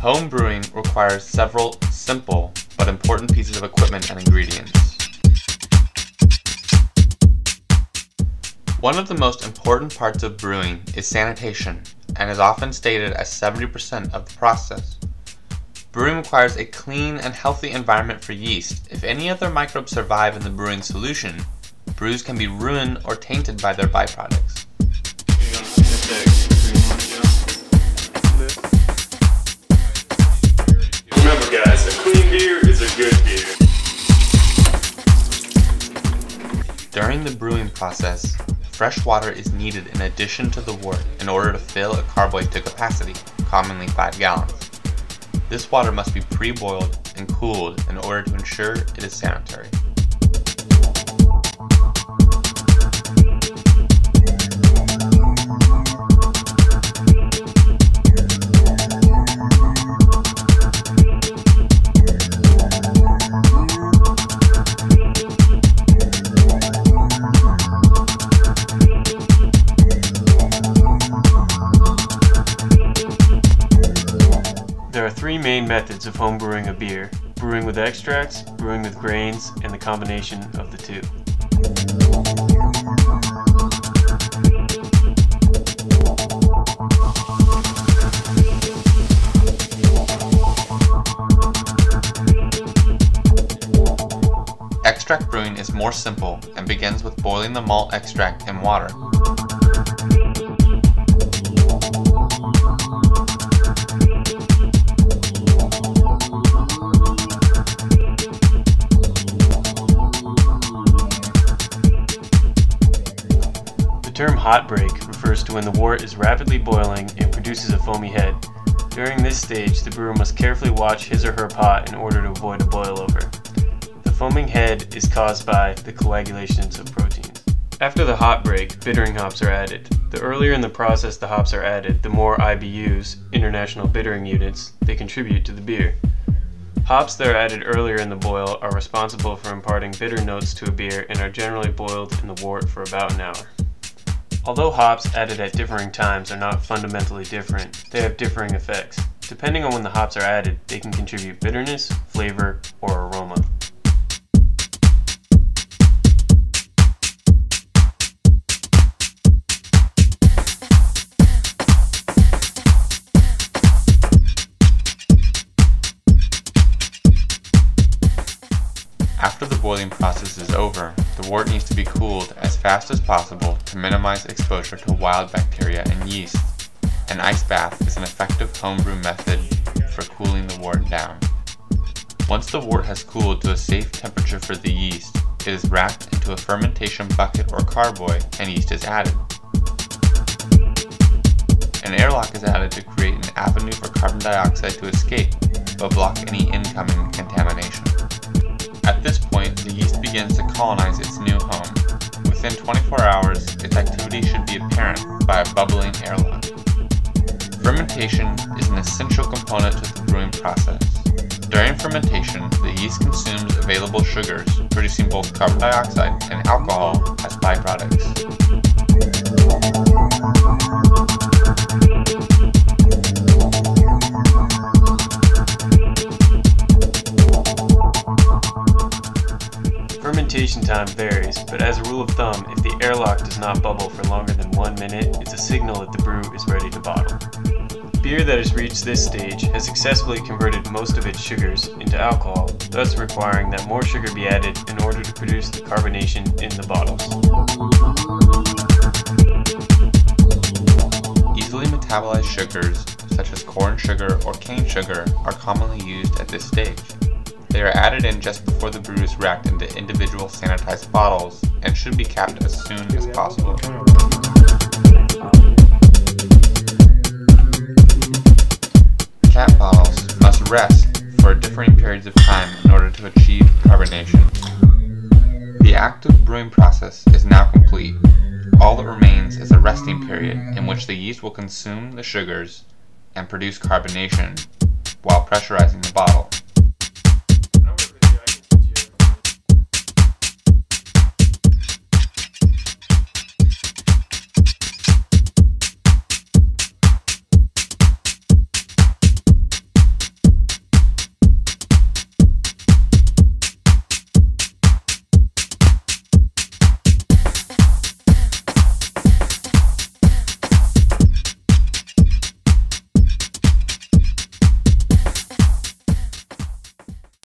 Home brewing requires several simple but important pieces of equipment and ingredients. One of the most important parts of brewing is sanitation, and is often stated as 70% of the process. Brewing requires a clean and healthy environment for yeast. If any other microbes survive in the brewing solution, brews can be ruined or tainted by their byproducts. Remember guys, a clean beer is a good beer. During the brewing process, fresh water is needed in addition to the wort in order to fill a carboy to capacity, commonly 5 gallons. This water must be pre-boiled and cooled in order to ensure it is sanitary. There are 3 main methods of home brewing a beer: brewing with extracts, brewing with grains, and the combination of the two. Extract brewing is more simple and begins with boiling the malt extract in water. The term hot break refers to when the wort is rapidly boiling and produces a foamy head. During this stage, the brewer must carefully watch his or her pot in order to avoid a boilover. The foaming head is caused by the coagulations of proteins. After the hot break, bittering hops are added. The earlier in the process the hops are added, the more IBUs, International Bittering Units, they contribute to the beer. Hops that are added earlier in the boil are responsible for imparting bitter notes to a beer and are generally boiled in the wort for about an hour. Although hops added at differing times are not fundamentally different, they have differing effects. Depending on when the hops are added, they can contribute bitterness, flavor, or aroma. After the boiling process is over, the wort needs to be cooled as fast as possible to minimize exposure to wild bacteria and yeast. An ice bath is an effective homebrew method for cooling the wort down. Once the wort has cooled to a safe temperature for the yeast, it is wrapped into a fermentation bucket or carboy and yeast is added. An airlock is added to create an avenue for carbon dioxide to escape, but block any incoming contamination. At this point, the yeast begins to colonize its new home. Within 24 hours, its activity should be apparent by a bubbling airlock. Fermentation is an essential component to the brewing process. During fermentation, the yeast consumes available sugars, producing both carbon dioxide and alcohol as byproducts. Fermentation time varies, but as a rule of thumb, if the airlock does not bubble for longer than 1 minute, it's a signal that the brew is ready to bottle. Beer that has reached this stage has successfully converted most of its sugars into alcohol, thus requiring that more sugar be added in order to produce the carbonation in the bottles. Easily metabolized sugars, such as corn sugar or cane sugar, are commonly used at this stage. They are added in just before the brew is racked into individual sanitized bottles and should be capped as soon as possible. Cap bottles must rest for differing periods of time in order to achieve carbonation. The active brewing process is now complete. All that remains is a resting period in which the yeast will consume the sugars and produce carbonation while pressurizing the bottle.